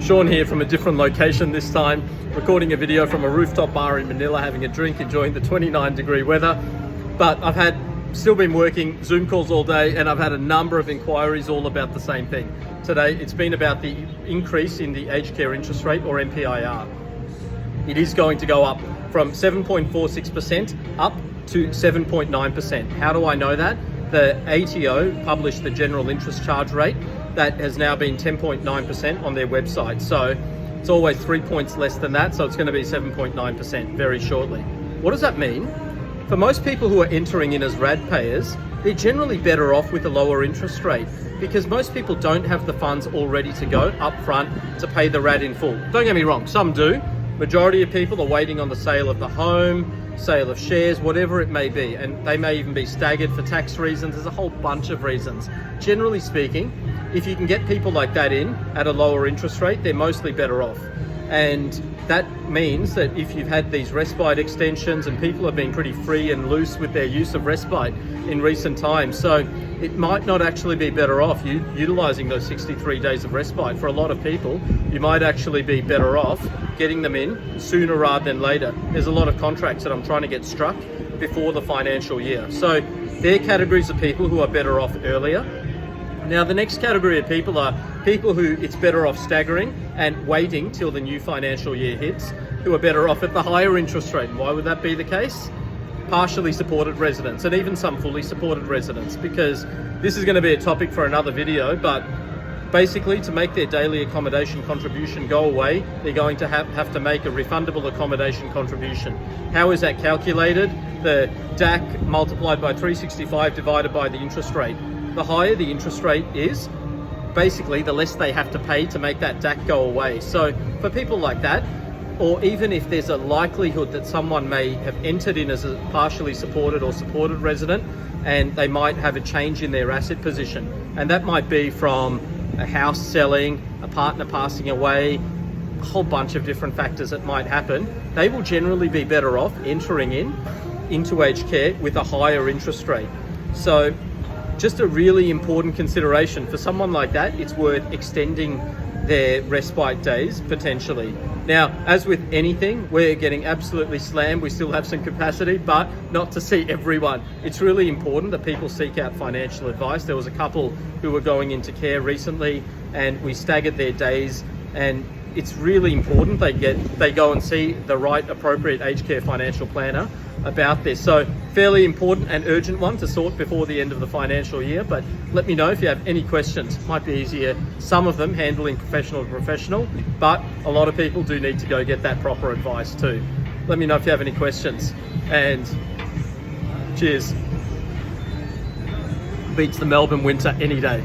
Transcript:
Sean here from a different location this time, recording a video from a rooftop bar in Manila, having a drink, enjoying the 29-degree weather. But I've still been working Zoom calls all day, and I've had a number of inquiries all about the same thing. Today, it's been about the increase in the aged care interest rate, or MPIR. It is going to go up from 7.46% up to 7.9%. How do I know that? The ATO published the general interest charge rate that has now been 10.9% on their website. So it's always 3 points less than that. So it's going to be 7.9% very shortly. What does that mean? For most people who are entering in as RAD payers, they're generally better off with a lower interest rate because most people don't have the funds all ready to go up front to pay the RAD in full. Don't get me wrong, some do. Majority of people are waiting on the sale of the home, sale of shares, whatever it may be, and they may even be staggered for tax reasons. There's a whole bunch of reasons. Generally speaking, if you can get people like that in at a lower interest rate, they're mostly better off. And that means that if you've had these respite extensions, and people have been pretty free and loose with their use of respite in recent times, so it might not actually be better off you utilizing those 63 days of respite. For a lot of people, you might actually be better off getting them in sooner rather than later. There's a lot of contracts that I'm trying to get struck before the financial year. So they're categories of people who are better off earlier. Now, the next category of people are people who it's better off staggering and waiting till the new financial year hits, who are better off at the higher interest rate. And why would that be the case? Partially supported residents, and even some fully supported residents, because this is going to be a topic for another video, but basically to make their daily accommodation contribution go away, they're going to have to make a refundable accommodation contribution. How is that calculated? The DAC multiplied by 365 divided by the interest rate. The higher the interest rate is, basically the less they have to pay to make that DAC go away. So for people like that, or even if there's a likelihood that someone may have entered in as a partially supported or supported resident, and they might have a change in their asset position, and that might be from a house selling, a partner passing away, a whole bunch of different factors that might happen, they will generally be better off entering into aged care with a higher interest rate. So just a really important consideration for someone like that, it's worth extending their respite days potentially. Now, as with anything, we're getting absolutely slammed. We still have some capacity, but not to see everyone. It's really important that people seek out financial advice. There was a couple who were going into care recently, and we staggered their days, and it's really important they go and see the right appropriate aged care financial planner about this. So fairly important and urgent one to sort before the end of the financial year, but let me know if you have any questions. It might be easier, some of them handling professional to professional, but a lot of people do need to go get that proper advice too. Let me know if you have any questions, and cheers. Beats the Melbourne winter any day.